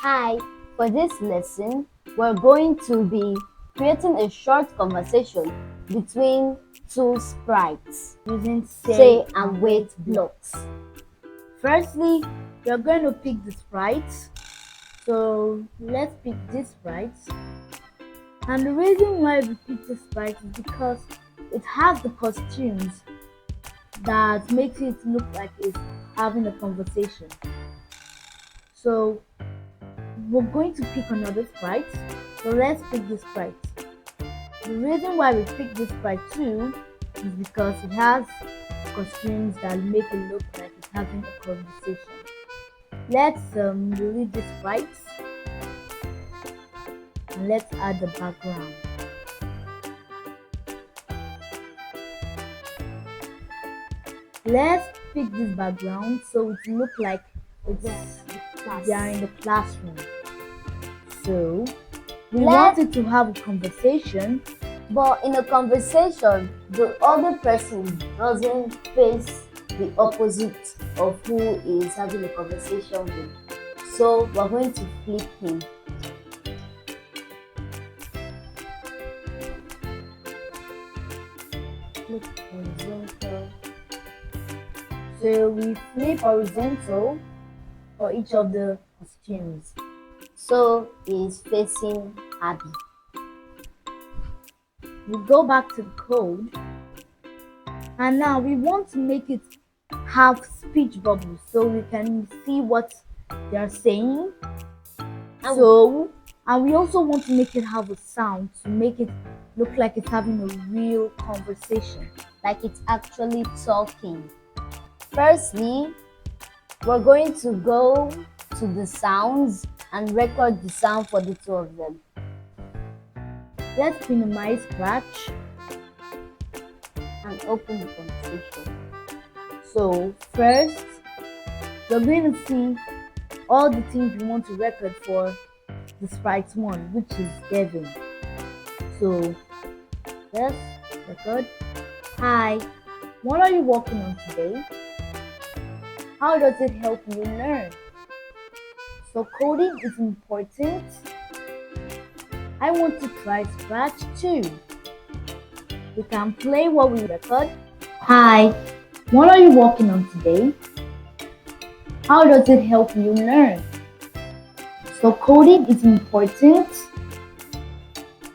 Hi, for this lesson, we're going to be creating a short conversation between two sprites using say and wait blocks. Firstly, you're going to pick the sprites. So let's pick this sprite. And the reason why we pick the sprite is because it has the costumes that makes it look like it's having a conversation. So we're going to pick another sprite. So let's pick the sprite. The reason why we pick this sprite too is because it has costumes that make it look like it's having a conversation. Let's delete the sprites and let's add the background. Let's pick this background so it look like they are in the classroom. So we wanted to have a conversation, but in a conversation, the other person doesn't face the opposite of who is having a conversation with. So we're going to flip him. Flip horizontal. So we flip horizontal for each of the costumes. So he's facing Abby. We go back to the code, and now we want to make it have speech bubbles so we can see what they are saying. And we also want to make it have a sound to make it look like it's having a real conversation, like it's actually talking. Firstly, we're going to go to the sounds and record the sound for the two of them. Let's minimize Scratch and open the conversation. So first, we're going to see all the things we want to record for the sprite one, which is Kevin. So let's record. Hi, what are you working on today? How does it help you learn? So coding is important. I want to try Scratch too. We can play what we record. Hi, what are you working on today? How does it help you learn? So coding is important.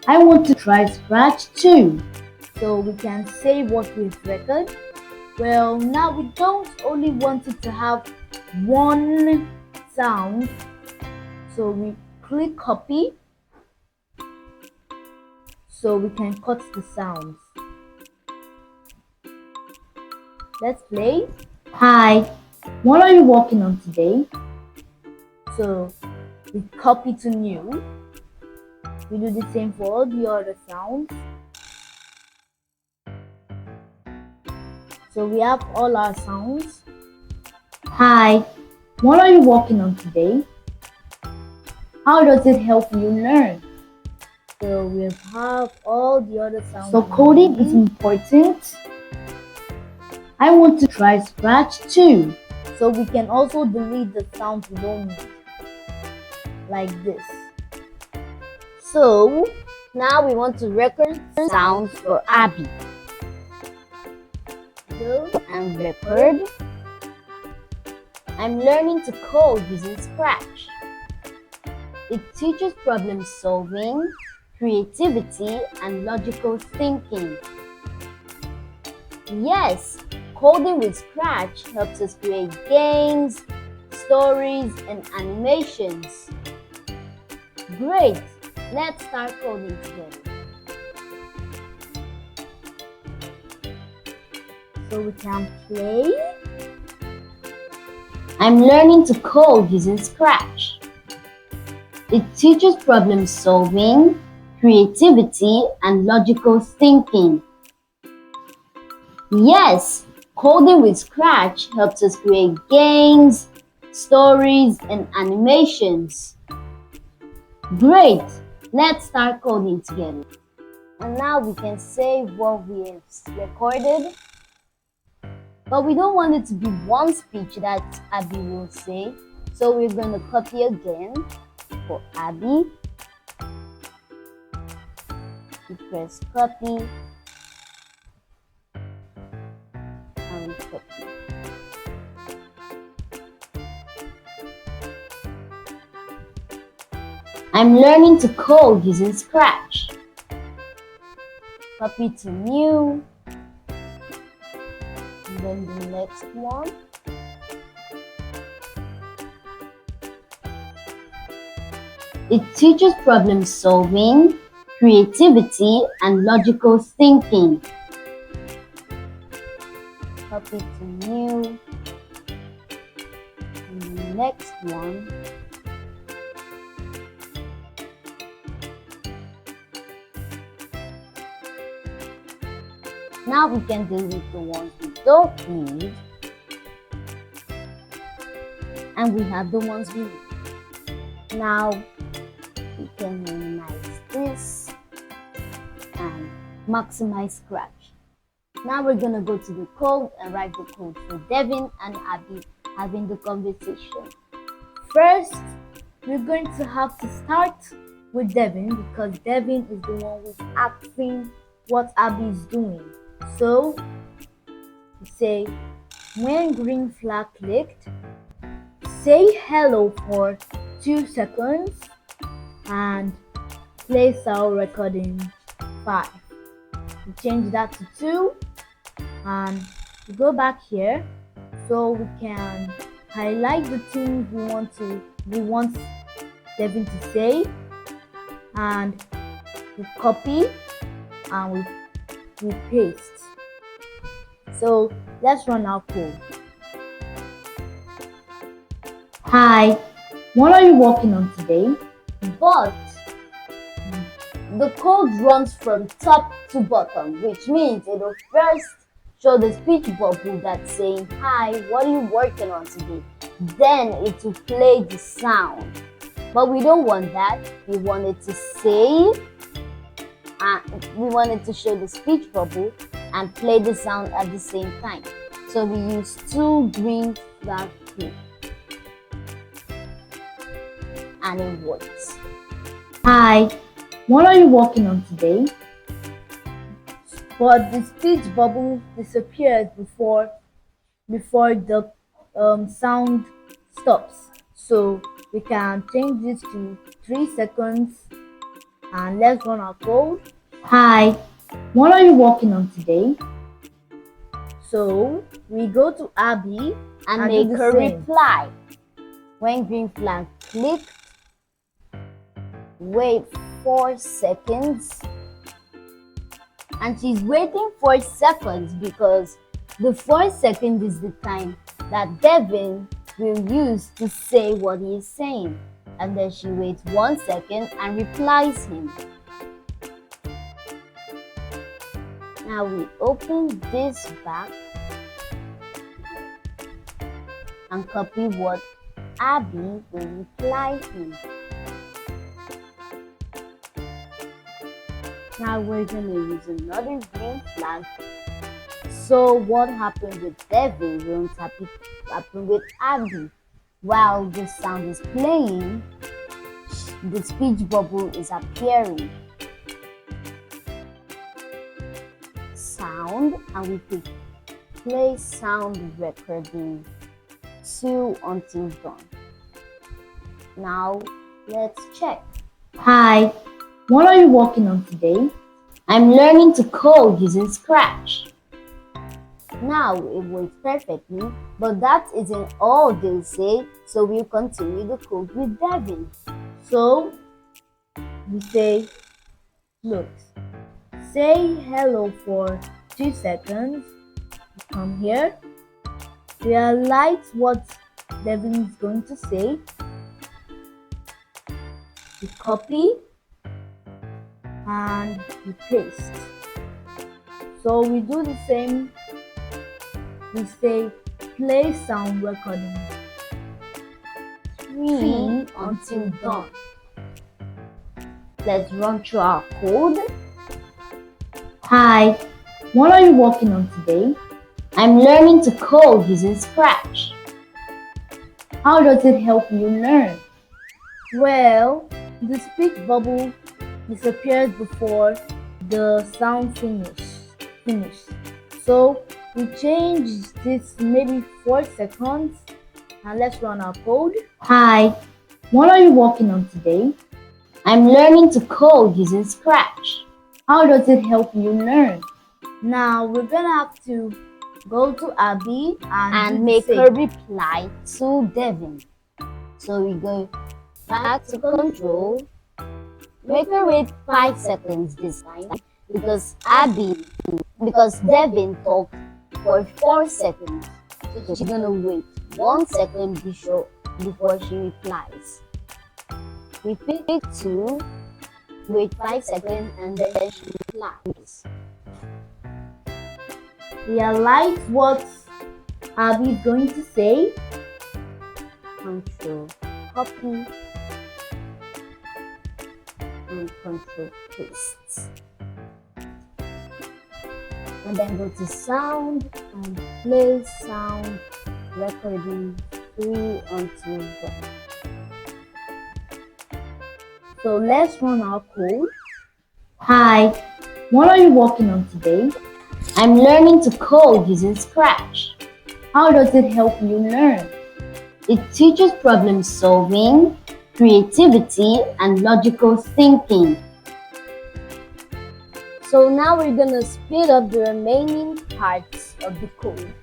I want to try Scratch too. So we can say what we've recorded. Well, now we don't only want it to have one sound. So we click copy so we can cut the sounds. Let's play. Hi, what are you working on today? So we copy to new. We do the same for all the other sounds. So we have all our sounds. Hi, what are you working on today? How does it help you learn? So we have all the other sounds. So coding is important. I want to try Scratch too. So we can also delete the sounds we don't need. Like this. So now we want to record sounds for Abby. Go and record. I'm learning to code using Scratch. It teaches problem solving, creativity, and logical thinking. Yes, coding with Scratch helps us create games, stories, and animations. Great! Let's start coding together. So we can play. I'm learning to code using Scratch. It teaches problem solving, creativity, and logical thinking. Yes, coding with Scratch helps us create games, stories, and animations. Great! Let's start coding together. And now we can save what we have recorded. But we don't want it to be one speech that Abby will say. So we're going to copy again for Abby. We press copy and we copy. I'm learning to code using Scratch. Copy to new, and then the next one. It teaches problem solving, creativity, and logical thinking. Copy to new, and the next one. Now we can delete the ones we don't need, and we have the ones we need. Now we can minimize this and maximize Scratch. Now we're gonna go to the code and write the code for Devin and Abby having the conversation. First, we're going to have to start with Devin because Devin is the one who's asking what Abby is doing. So we say, when green flag clicked, say hello for 2 seconds and play sound recording 5. We change that to 2 and we go back here so we can highlight the things we want Devin to say, and we copy and we paste. So let's run our code. Hi, what are you working on today? But the code runs from top to bottom, which means it will first show the speech bubble that's saying, hi, what are you working on today? Then it will play the sound. But we don't want that. We want it to say, we want it to show the speech bubble and play the sound at the same time. So we use 2 green flag clicks. And it works. Hi, what are you working on today? But the speech bubble disappears before the sound stops. So we can change this to 3 seconds and let's run our code. Hi, what are you working on today? So we go to Abby and make her reply. When green flag clicked, wait 4 seconds, and she's waiting 4 seconds because the 4 seconds is the time that Devin will use to say what he is saying, and then she waits 1 second and replies him. Now we open this back and copy what Abby will reply him. Now we're gonna use another green flag. So what happened with Devin won't happen with Abby. While the sound is playing, the speech bubble is appearing. Sound, and we click play sound recording 2 until done. Now let's check. Hi, what are you working on today? I'm learning to code using Scratch. Now it works perfectly, but that isn't all they'll say, so we'll continue the code with Devin. So we say, look, say hello for 2 seconds. Come here. Realize what Devin is going to say. We copy and we paste. So we do the same. We say play sound recording 3 until done. Let's run through our code. Hi, what are you working on today? I'm learning to code using Scratch. How does it help you learn? Well, the speech bubble disappears before the sound finish. So we change this to maybe 4 seconds and let's run our code. Hi, what are you working on today? I'm learning to code using Scratch. How does it help you learn? Now we're gonna have to go to Abby and do the Make same. her reply to Devin. So we go back to control. Make her wait 5 seconds this time because Devin talked for 4 seconds. So she's gonna wait 1 second before she replies. Repeat it to wait 5 seconds and then she replies. Realize what Abby is going to say. Control copy and control paste. And then go to sound and play sound recording 3 until done. So let's run our code. Hi, what are you working on today? I'm learning to code using Scratch. How does it help you learn? It teaches problem solving, creativity, and logical thinking. So now we're gonna speed up the remaining parts of the code.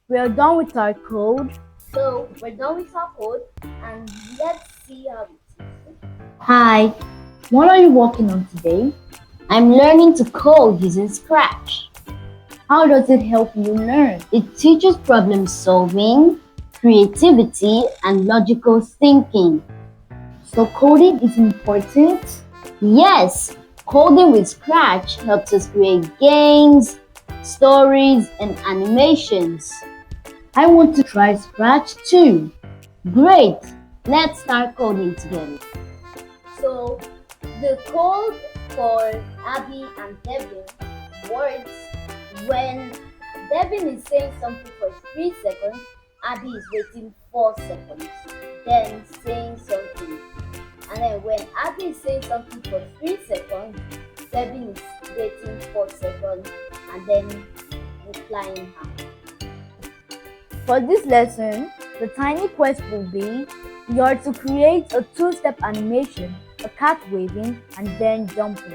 We're done with our code. So we're done with our code and let's see how it is. Hi, what are you working on today? I'm learning to code using Scratch. How does it help you learn? It teaches problem solving, creativity, and logical thinking. So coding is important. Yes, coding with Scratch helps us create games, stories, and animations. I want to try Scratch too. Great! Let's start coding together. So the code for Abby and Devin works when Devin is saying something for 3 seconds, Abby is waiting 4 seconds, then saying something. And then when Abby is saying something for 3 seconds, Devin is waiting 4 seconds and then replying her. For this lesson, the tiny quest will be you are to create a 2-step animation, a cat waving and then jumping.